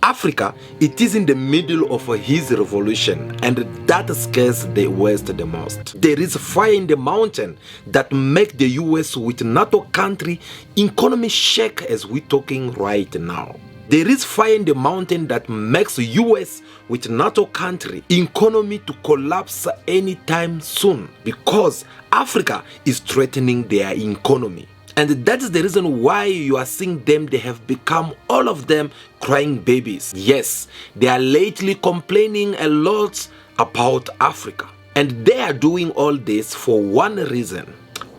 Africa, it is in the middle of his revolution, and that scares the West the most. There is fire in the mountain that make the US with NATO country economy shake as we talking right now. There is fire in the mountain that makes US with NATO country economy to collapse anytime soon, because Africa is threatening their economy. And that is the reason why you are seeing them, they have become all of them crying babies. Yes, they are lately complaining a lot about Africa. And they are doing all this for one reason.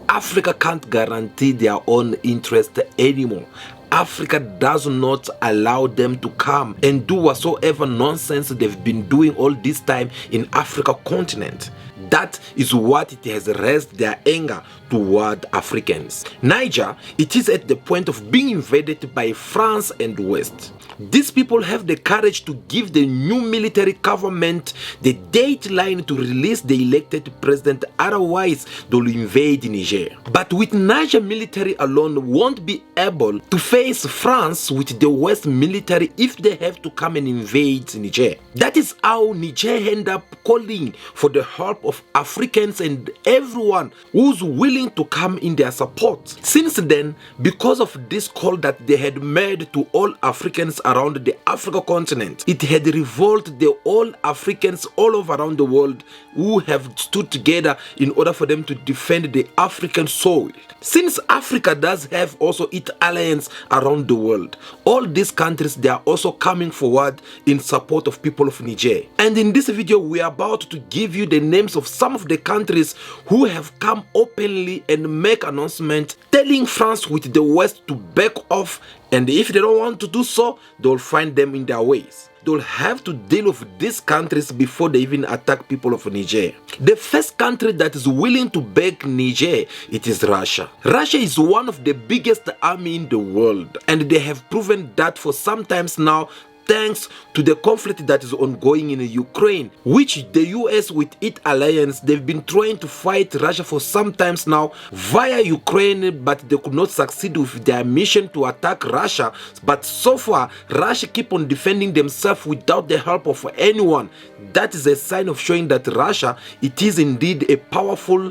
Africa can't guarantee their own interest anymore. Africa does not allow them to come and do whatsoever nonsense they've been doing all this time in Africa continent. That is what it has raised their anger toward Africans. Niger, it is at the point of being invaded by France and West. These people have the courage to give the new military government the deadline to release the elected president, otherwise they'll invade Niger. But with Niger military alone won't be able to face France with the West military if they have to come and invade Niger. That is how Niger end up calling for the help of Africans and everyone who's willing to come in their support. Since then, because of this call that they had made to all Africans around the Africa continent, it had revolted the all Africans all over around the world who have stood together in order for them to defend the African soil. Since Africa does have also its alliance around the world, all these countries, they are also coming forward in support of people of Niger. And in this video, we are about to give you the names of some of the countries who have come openly and make announcement telling France with the West to back off, and if they don't want to do so, they'll find them in their ways. They'll have to deal with these countries before they even attack people of Niger. The first country that is willing to back Niger, it is Russia. Russia is one of the biggest army in the world, and they have proven that for some times now, thanks to the conflict that is ongoing in Ukraine, which the US with its alliance, they've been trying to fight Russia for some times now via Ukraine, but they could not succeed with their mission to attack Russia. But so far, Russia keep on defending themselves without the help of anyone. That is a sign of showing that Russia, it is indeed a powerful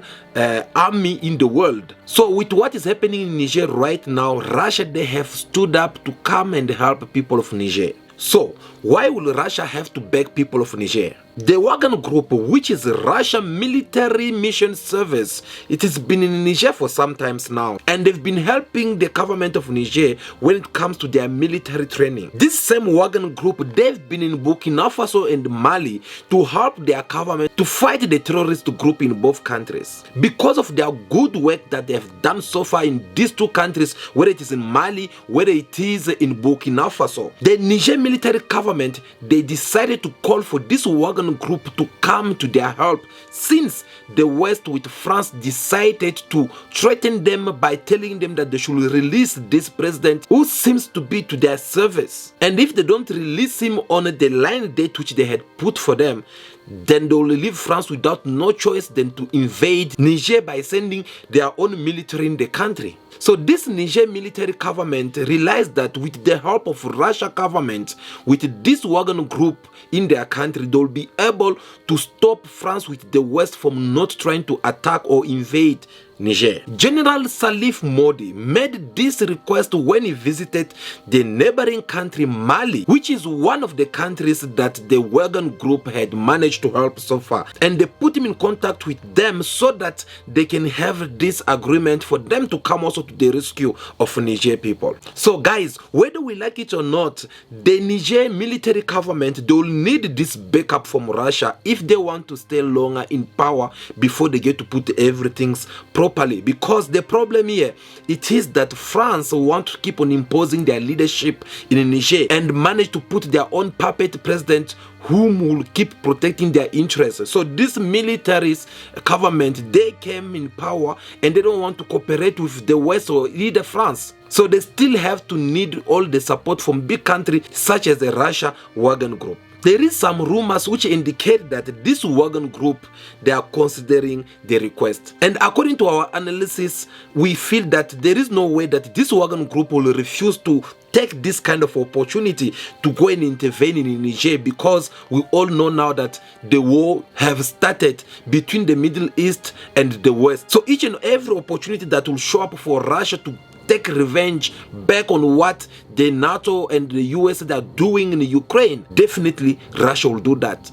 army in the world. So with what is happening in Niger right now, Russia, they have stood up to come and help people of Niger. So, why will Russia have to beg people of Niger? The Wagner Group, which is Russia military mission service, it has been in Niger for some times now, and they've been helping the government of Niger when it comes to their military training. This same Wagner Group, they've been in Burkina Faso and Mali to help their government to fight the terrorist group in both countries. Because of their good work that they have done so far in these two countries, whether it is in Mali, whether it is in Burkina Faso, the Niger military government, they decided to call for this Wagner Group to come to their help, since the West with France decided to threaten them by telling them that they should release this president who seems to be to their service. And if they don't release him on the line date which they had put for them, then they will leave France without no choice than to invade Niger by sending their own military in the country. So this Niger military government realized that with the help of Russia government, with this Wagner Group in their country, they will be able to stop France with the West from not trying to attack or invade Niger. General Salif Modi made this request when he visited the neighboring country Mali, which is one of the countries that the Wagner Group had managed to help so far, and they put him in contact with them so that they can have this agreement for them to come also to the rescue of Niger people. So guys, whether we like it or not, the Niger military government, they will need this backup from Russia if they want to stay longer in power before they get to put everything properly. Because the problem here, it is that France want to keep on imposing their leadership in Niger and manage to put their own puppet president whom will keep protecting their interests. So this military government, they came in power and they don't want to cooperate with the West or either France. So they still have to need all the support from big countries such as the Russia Wagner Group. There is some rumors which indicate that this Wagner group, they are considering the request. And according to our analysis, we feel that there is no way that this Wagner group will refuse to take this kind of opportunity to go and intervene in Niger, because we all know now that the war have started between the Middle East and the West. So each and every opportunity that will show up for Russia to take revenge back on what the NATO and the US are doing in Ukraine, definitely Russia will do that.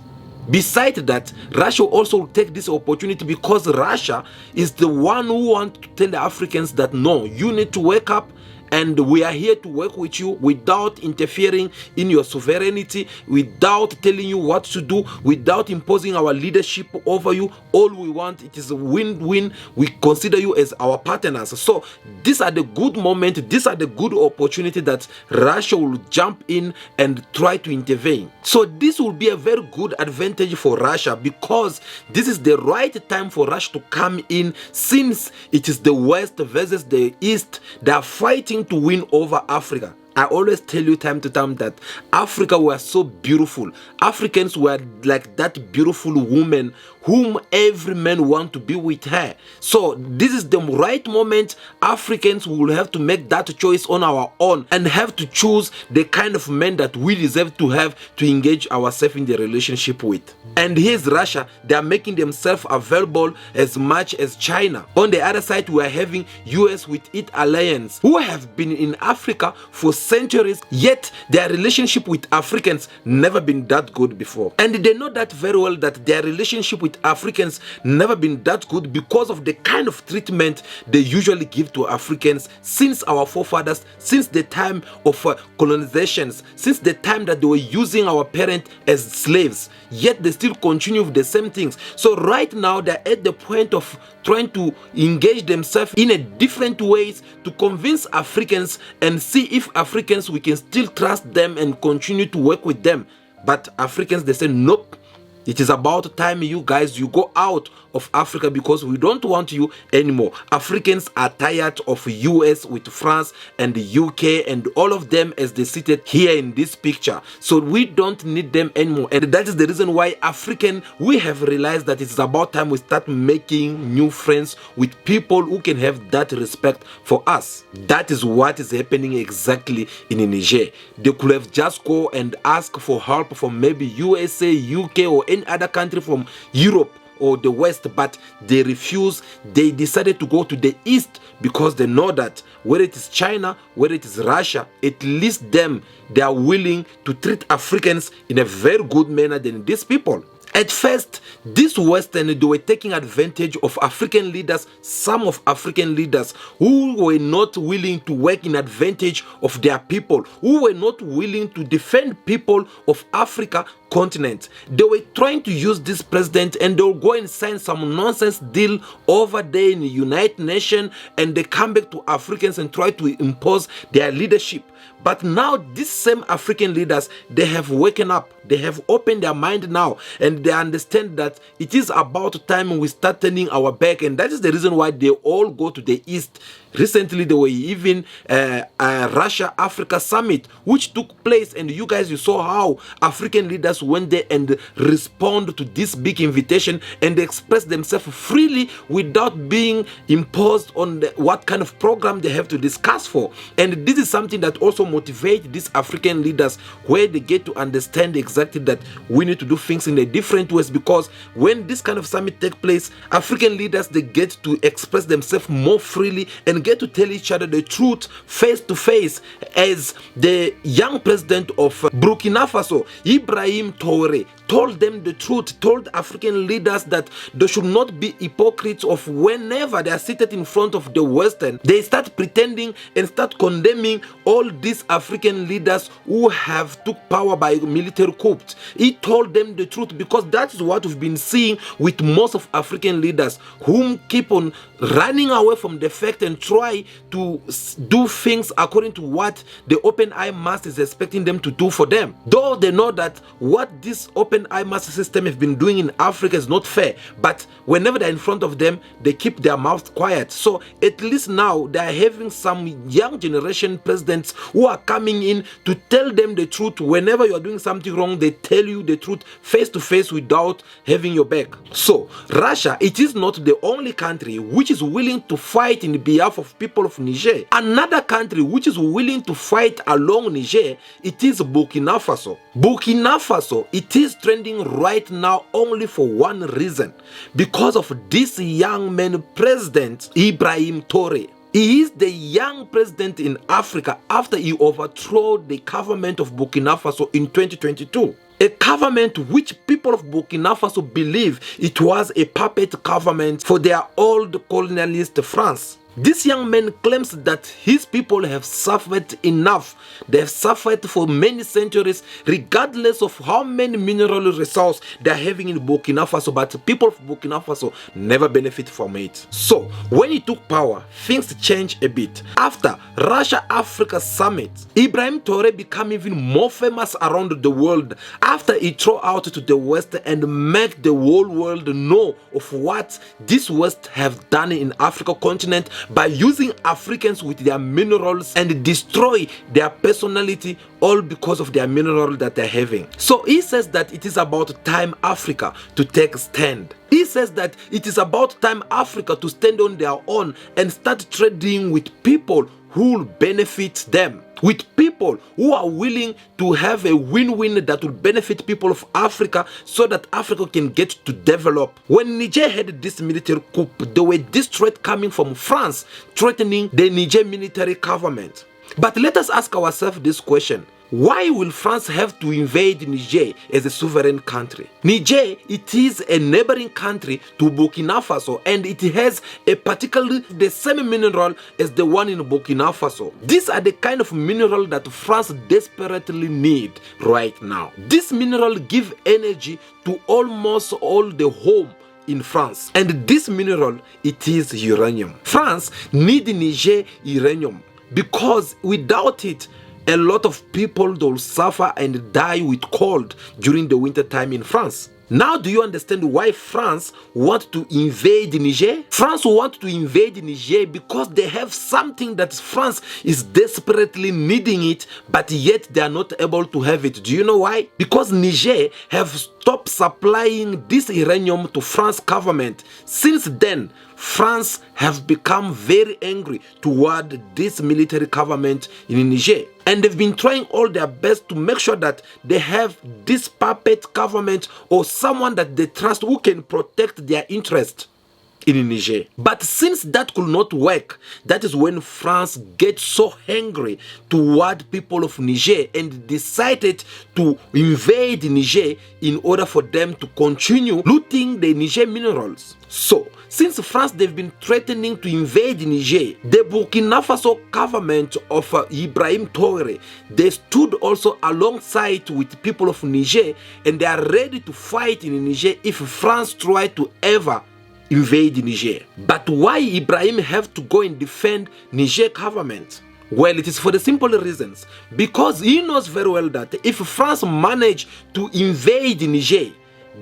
Besides that, Russia also will take this opportunity because Russia is the one who wants to tell the Africans that no, you need to wake up, and we are here to work with you without interfering in your sovereignty, without telling you what to do, without imposing our leadership over you. All we want, it is a win-win. We consider you as our partners. So these are the good moments, these are the good opportunity that Russia will jump in and try to intervene. So this will be a very good advantage for Russia, because this is the right time for Russia to come in, since it is the West versus the East. They are fighting to win over Africa. I always tell you time to time that Africa was so beautiful. Africans were like that beautiful woman whom every man want to be with her. So this is the right moment. Africans will have to make that choice on our own and have to choose the kind of men that we deserve to have to engage ourselves in the relationship with. And here's Russia. They are making themselves available as much as China. On the other side, we are having US with its alliance, who have been in Africa for centuries, yet their relationship with Africans never been that good before. And they know that very well, that their relationship with Africans never been that good because of the kind of treatment they usually give to Africans since our forefathers, since the time of colonizations, since the time that they were using our parents as slaves, yet they still continue with the same things. So right now they're at the point of trying to engage themselves in a different ways to convince Africans and see if Africans, we can still trust them and continue to work with them. But Africans, they say nope. It is about time you guys, you go out of Africa, because we don't want you anymore. Africans are tired of US with France and the UK and all of them as they seated here in this picture. So we don't need them anymore. And that is the reason why we have realized that it's about time we start making new friends with people who can have that respect for us. That is what is happening exactly in Niger. They could have just go and ask for help from maybe USA, UK, or any other country from Europe or the West, but they refuse. They decided to go to the East because they know that whether it is China, whether it is Russia, at least they are willing to treat Africans in a very good manner than these people. At first, this Western, they were taking advantage of African leaders, some of African leaders who were not willing to work in advantage of their people, who were not willing to defend people of Africa continent. They were trying to use this president, and they'll go and sign some nonsense deal over there in the United Nations, and they come back to Africans and try to impose their leadership. But now these same African leaders, they have woken up, they have opened their mind now, and they understand that it is about time we start turning our back, and that is the reason why they all go to the East. Recently, there were even a Russia-Africa summit, which took place, and you guys, you saw how African leaders went there and responded to this big invitation, and they expressed themselves freely without being imposed on what kind of program they have to discuss for. And this is something that also motivates these African leaders, where they get to understand exactly that we need to do things in a different ways, because when this kind of summit takes place, African leaders, they get to express themselves more freely and get to tell each other the truth face to face. As the young president of Burkina Faso, Ibrahim Traoré, told them the truth, told African leaders that they should not be hypocrites of whenever they are seated in front of the Western, they start pretending and start condemning all these African leaders who have took power by military coups. He told them the truth, because that is what we've been seeing with most of African leaders, whom keep on running away from the fact and try to do things according to what the open eye mass is expecting them to do for them, though they know that what this open IMAS system have been doing in Africa is not fair, but whenever they're in front of them, they keep their mouths quiet. So at least now they are having some young generation presidents who are coming in to tell them the truth. Whenever you are doing something wrong, they tell you the truth face to face without having your back. So Russia, it is not the only country which is willing to fight in behalf of people of Niger. Another country which is willing to fight along Niger, it is Burkina Faso. Burkina Faso, it is trending right now only for one reason, because of this young man president, Ibrahim Traoré. He is the young president in Africa after he overthrew the government of Burkina Faso in 2022. A government which people of Burkina Faso believe it was a puppet government for their old colonialist France. This young man claims that his people have suffered enough. They have suffered for many centuries, regardless of how many mineral resources they are having in Burkina Faso, but people of Burkina Faso never benefit from it. So, when he took power, things changed a bit. After Russia-Africa Summit, Ibrahim Traoré became even more famous around the world after he threw out to the West and made the whole world know of what this West have done in Africa continent by using Africans with their minerals and destroy their personality, all because of their mineral that they're having. So he says that it is about time Africa to take a stand. He says that it is about time Africa to stand on their own and start trading with people who will benefit them, with people who are willing to have a win-win that will benefit people of Africa so that Africa can get to develop. When Niger had this military coup, there were this threat coming from France threatening the Niger military government. But let us ask ourselves this question. Why will France have to invade Niger as a sovereign country? Niger, it is a neighboring country to Burkina Faso, and it has a particularly the same mineral as the one in Burkina Faso. These are the kind of mineral that France desperately need right now. This mineral give energy to almost all the home in France, and this mineral, it is uranium. France need Niger uranium because without it, a lot of people will suffer and die with cold during the winter time in France. Now do you understand why France want to invade Niger? France want to invade Niger because they have something that France is desperately needing it, but yet they are not able to have it. Do you know why? Because Niger have stopped supplying this uranium to France government. Since then, France have become very angry toward this military government in Niger, and they've been trying all their best to make sure that they have this puppet government or someone that they trust who can protect their interest in Niger. But since that could not work, that is when France gets so angry toward people of Niger and decided to invade Niger in order for them to continue looting the Niger minerals. So, since France they've been threatening to invade Niger, the Burkina Faso government of Ibrahim Traoré, they stood also alongside with people of Niger, and they are ready to fight in Niger if France try to ever invade Niger. But why Ibrahim have to go and defend Niger government? Well, it is for the simple reasons, because he knows very well that if France manage to invade Niger,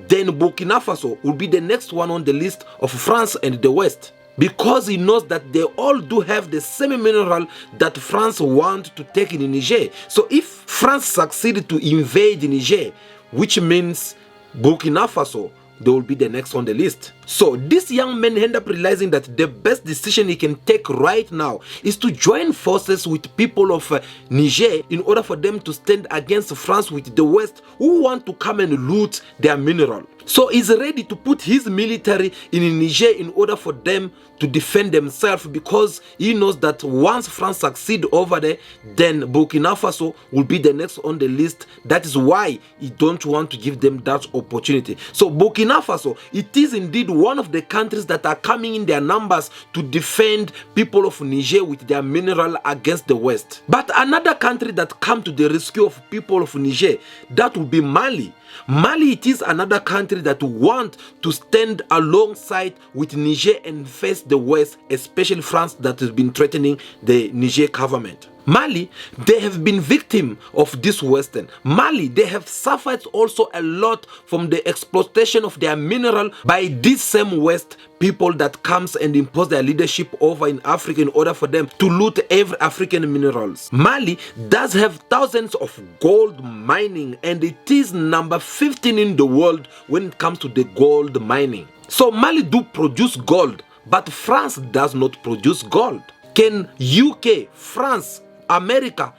then Burkina Faso will be the next one on the list of France and the West, because he knows that they all do have the same mineral that France want to take in Niger. So if France succeed to invade Niger, which means Burkina Faso, they will be the next on the list. So this young man end up realizing that the best decision he can take right now is to join forces with people of Niger in order for them to stand against France with the West who want to come and loot their mineral. So he's ready to put his military in Niger in order for them to defend themselves, because he knows that once France succeed over there, then Burkina Faso will be the next on the list. That is why he don't want to give them that opportunity. So Burkina Faso, it is indeed one of the countries that are coming in their numbers to defend people of Niger with their mineral against the West. But another country that come to the rescue of people of Niger, that will be Mali. Mali, it is another country that want to stand alongside with Niger and face the West, especially France that has been threatening the Niger government. Mali, they have been victim of this Western. Mali, they have suffered also a lot from the exploitation of their mineral by this same West people that comes and impose their leadership over in Africa in order for them to loot every African minerals. Mali does have thousands of gold mining, and it is number 15 in the world when it comes to the gold mining. So Mali do produce gold, but France does not produce gold. Can UK, France, America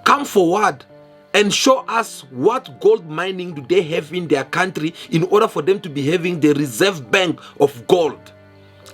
come forward and show us what gold mining do they have in their country in order for them to be having the reserve bank of gold?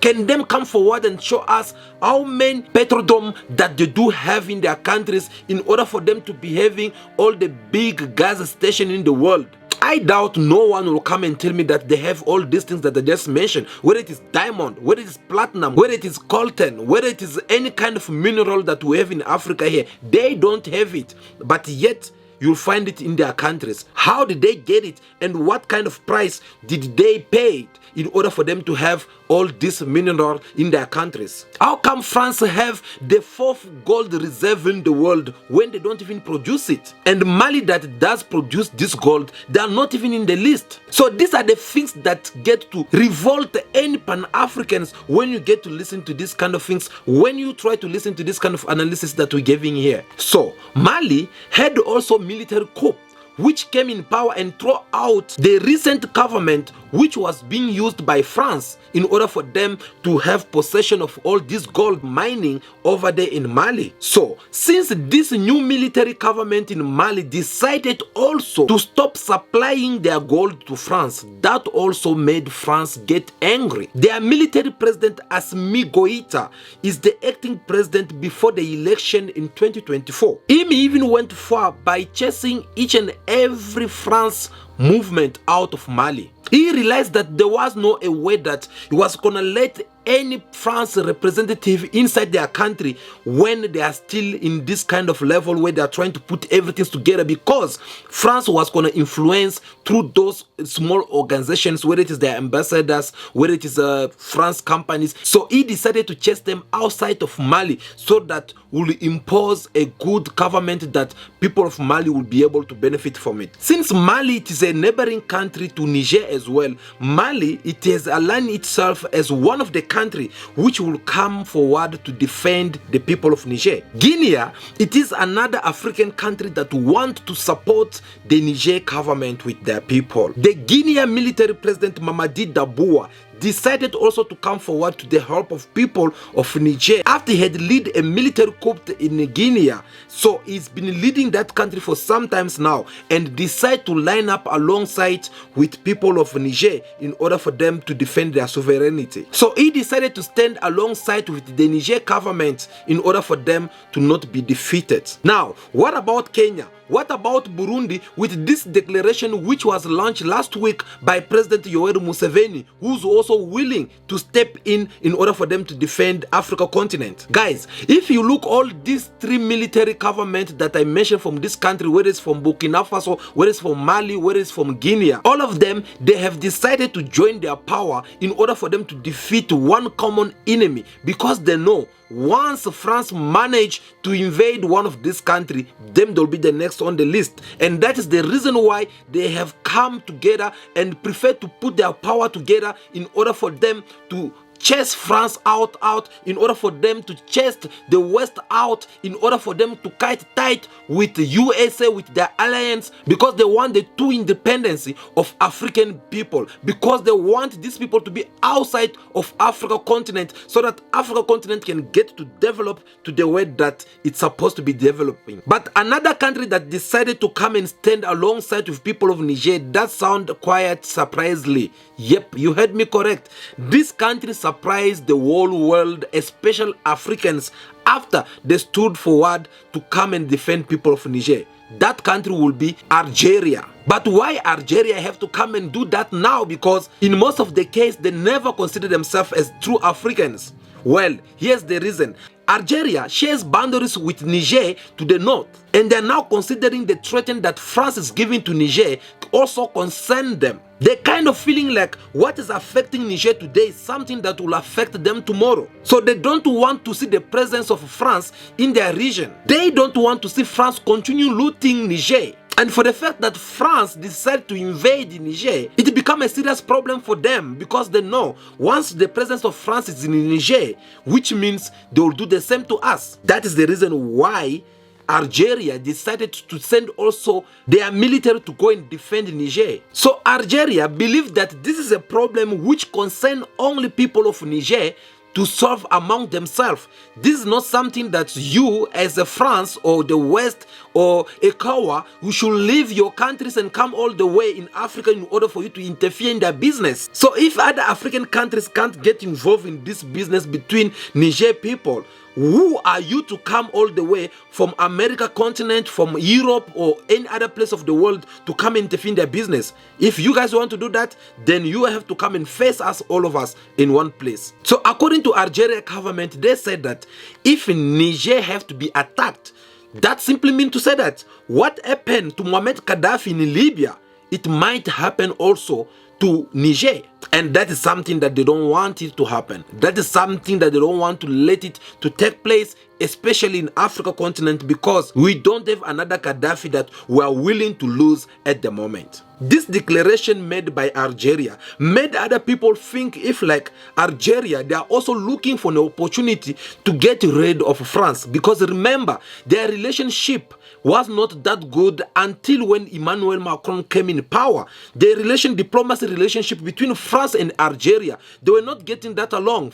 Can them come forward and show us how many petrodome that they do have in their countries in order for them to be having all the big gas stations in the world? I doubt no one will come and tell me that they have all these things that I just mentioned, whether it is diamond, whether it is platinum, whether it is coltan, whether it is any kind of mineral that we have in Africa here. They don't have it, but yet you'll find it in their countries. How did they get it, and what kind of price did they pay in order for them to have all this mineral in their countries? How come France have the 4th gold reserve in the world when they don't even produce it? And Mali that does produce this gold, they are not even in the list. So these are the things that get to revolt any Pan-Africans when you get to listen to these kind of things, when you try to listen to this kind of analysis that we're giving here. So Mali had also military coup, which came in power and threw out the recent government which was being used by France in order for them to have possession of all this gold mining over there in Mali. So since this new military government in Mali decided also to stop supplying their gold to France, that also made France get angry. Their military president Assimi Goïta is the acting president before the election in 2024. He even went far by chasing each and every France movement out of Mali. He realized that there was no a way that he was gonna let any France representative inside their country when they are still in this kind of level where they are trying to put everything together, because France was going to influence through those small organizations, whether it is their ambassadors, whether it is France companies. So he decided to chase them outside of Mali so that will impose a good government that people of Mali will be able to benefit from it. Since Mali it is a neighboring country to Niger as well, Mali it has aligned itself as one of the country which will come forward to defend the people of Niger. Guinea, it is another African country that want to support the Niger government with their people. The Guinea military president Mamadi Doumbouya decided also to come forward to the help of people of Niger after he had led a military coup in Guinea. So he's been leading that country for some times now and decided to line up alongside with people of Niger in order for them to defend their sovereignty. So he decided to stand alongside with the Niger government in order for them to not be defeated. Now, what about Kenya? What about Burundi with this declaration which was launched last week by President Yoweri Museveni, who's also willing to step in order for them to defend Africa continent? Guys, if you look all these three military governments that I mentioned from this country, whether it's from Burkina Faso, whether it's from Mali, whether it's from Guinea, all of them, they have decided to join their power in order for them to defeat one common enemy, because they know once France manage to invade one of this country, them they'll be the next on the list. And that is the reason why they have come together and prefer to put their power together in order for them to chase France out, in order for them to chase the West out, in order for them to kite tight with the USA, with their alliance, because they want the two independency of African people, because they want these people to be outside of Africa continent so that Africa continent can get to develop to the way that it's supposed to be developing. But another country that decided to come and stand alongside with people of Niger, that sound quite surprisingly. Yep, you heard me correct. This country surprised the whole world, especially Africans, after they stood forward to come and defend people of Niger. That country will be Algeria. But why Algeria have to come and do that now? Because in most of the case, they never consider themselves as true Africans. Well, here's the reason. Algeria shares boundaries with Niger to the north, and they're now considering the threat that France is giving to Niger also concern them. They're kind of feeling like what is affecting Niger today is something that will affect them tomorrow. So they don't want to see the presence of France in their region. They don't want to see France continue looting Niger. And for the fact that France decided to invade Niger, it becomes a serious problem for them, because they know once the presence of France is in Niger, which means they will do the same to us. That is the reason why Algeria decided to send also their military to go and defend Niger. So Algeria believed that this is a problem which concerns only people of Niger to solve among themselves. This is not something that you as a France or the West or ECOWAS, you should leave your countries and come all the way in Africa in order for you to interfere in their business. So if other African countries can't get involved in this business between Niger people, who are you to come all the way from America continent, from Europe or any other place of the world to come and interfere in their business? If you guys want to do that, then you have to come and face us, all of us, in one place. So according to Algeria government, they said that if Niger have to be attacked, that simply means to say that what happened to Muammar Gaddafi in Libya, it might happen also to Niger. And that is something that they don't want it to happen. That is something that they don't want to let it to take place, especially in Africa continent, because we don't have another Gaddafi that we are willing to lose at the moment. This declaration made by Algeria made other people think if like Algeria, they are also looking for an opportunity to get rid of France, because remember, their relationship was not that good until when Emmanuel Macron came in power. The diplomacy relationship between France and Algeria, they were not getting that along.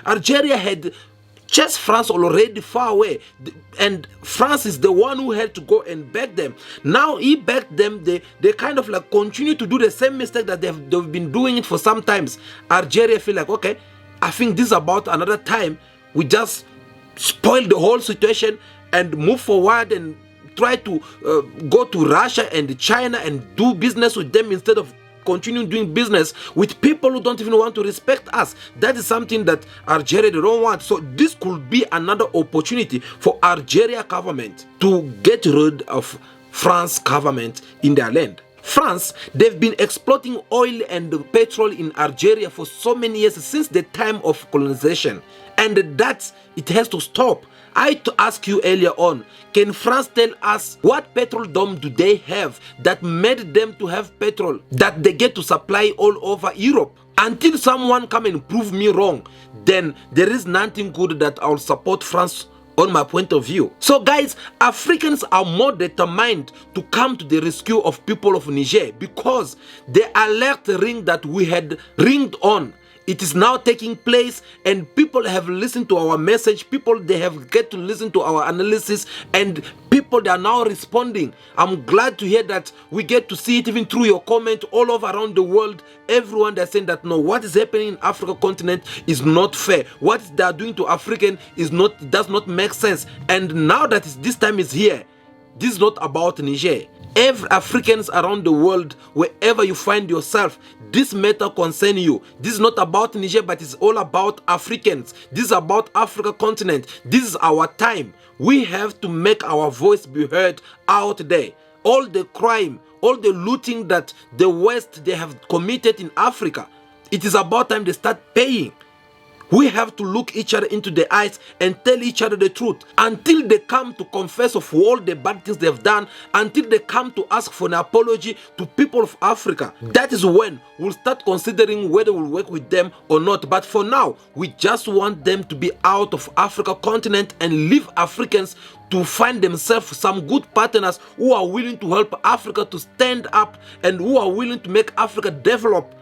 Algeria had chased France already far away, and France is the one who had to go and back them. Now he backed them, they kind of like continue to do the same mistake that they've been doing it for some times. Algeria feel like, okay, I think this is about another time we just spoil the whole situation and move forward and try to go to Russia and China and do business with them instead of continue doing business with people who don't even want to respect us. That is something that Algeria don't want. So this could be another opportunity for Algeria government to get rid of France government in their land. France, they've been exploiting oil and petrol in Algeria for so many years, since the time of colonization, and that it has to stop. I to ask you earlier on, can France tell us what petrol dome do they have that made them to have petrol that they get to supply all over Europe? Until someone come and prove me wrong, then there is nothing good that I'll support France on my point of view. So guys, Africans are more determined to come to the rescue of people of Niger, because the alert ring that we had ringed on, it is now taking place, and people have listened to our message. People, they have get to listen to our analysis, and people, they are now responding. I'm glad to hear that we get to see it even through your comment all over around the world. Everyone, they're saying that no, what is happening in Africa continent is not fair. What they are doing to African does not make sense. And now that this time is here, this is not about Niger. Every Africans around the world, wherever you find yourself, this matter concerns you. This is not about Niger, but it's all about Africans. This is about Africa continent. This is our time. We have to make our voice be heard out there. All the crime, all the looting that the West, they have committed in Africa, it is about time they start paying. We have to look each other into the eyes and tell each other the truth until they come to confess of all the bad things they've done, until they come to ask for an apology to people of Africa. That is when we'll start considering whether we'll work with them or not. But for now, we just want them to be out of Africa continent and leave Africans to find themselves some good partners who are willing to help Africa to stand up and who are willing to make Africa develop.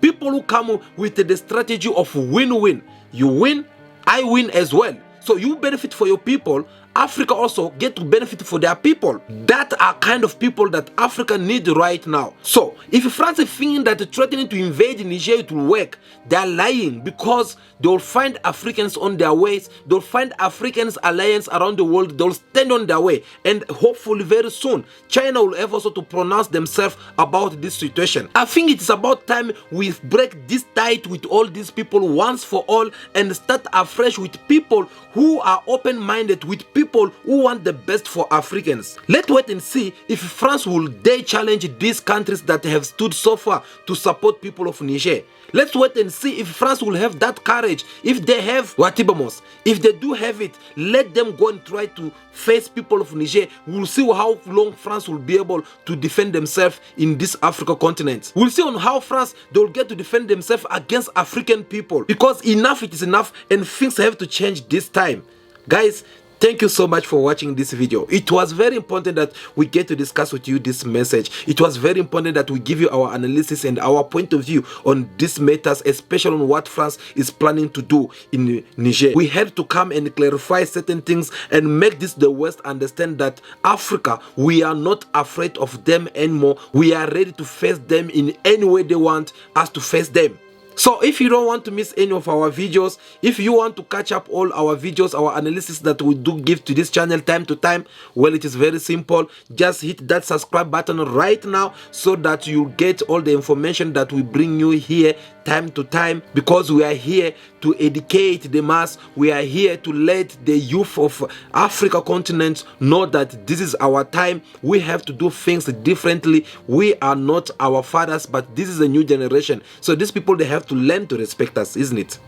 People who come with the strategy of win-win. You win, I win as well. So you benefit for your people, Africa also get to benefit for their people. That are kind of people that Africa need right now. So if France is thinking that threatening to invade Niger it will work, they are lying, because they will find Africans on their ways. They'll find Africans alliance around the world. They'll stand on their way, and hopefully very soon China will have also to pronounce themselves about this situation. I think it's about time we break this tie with all these people once for all and start afresh with people who are open-minded, with people people who want the best for Africans. Let's wait and see if France will dare challenge these countries that have stood so far to support people of Niger. Let's wait and see if France will have that courage. If they have Watibamos, if they do have it, let them go and try to face people of Niger. We'll see how long France will be able to defend themselves in this Africa continent. We'll see on how France they'll get to defend themselves against African people, because enough it is enough and things have to change this time. Guys, thank you so much for watching this video. It was very important that we get to discuss with you this message. It was very important that we give you our analysis and our point of view on these matters, especially on what France is planning to do in Niger. We had to come and clarify certain things and make this the West understand that Africa, we are not afraid of them anymore. We are ready to face them in any way they want us to face them. So if you don't want to miss any of our videos, if you want to catch up all our videos, our analysis that we do give to this channel time to time, well, it is very simple. Just hit that subscribe button right now so that you get all the information that we bring you here time to time, because we are here to educate the mass. We are here to let the youth of Africa continent know that this is our time. We have to do things differently. We are not our fathers, but this is a new generation. So these people, they have to learn to respect us, isn't it?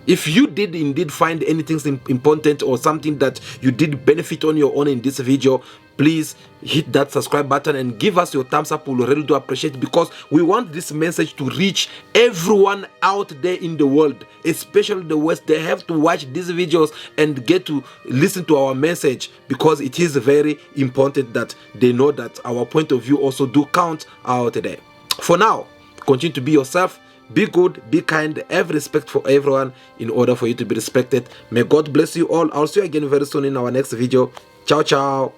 If you did indeed find anything important or something that you did benefit on your own in this video, please hit that subscribe button and give us your thumbs up. We'll really do appreciate it, because we want this message to reach everyone out there in the world, especially the West. They have to watch these videos and get to listen to our message, because it is very important that they know that our point of view also do count out there. For now, continue to be yourself. Be good, be kind, have respect for everyone in order for you to be respected. May God bless you all. I'll see you again very soon in our next video. Ciao, ciao.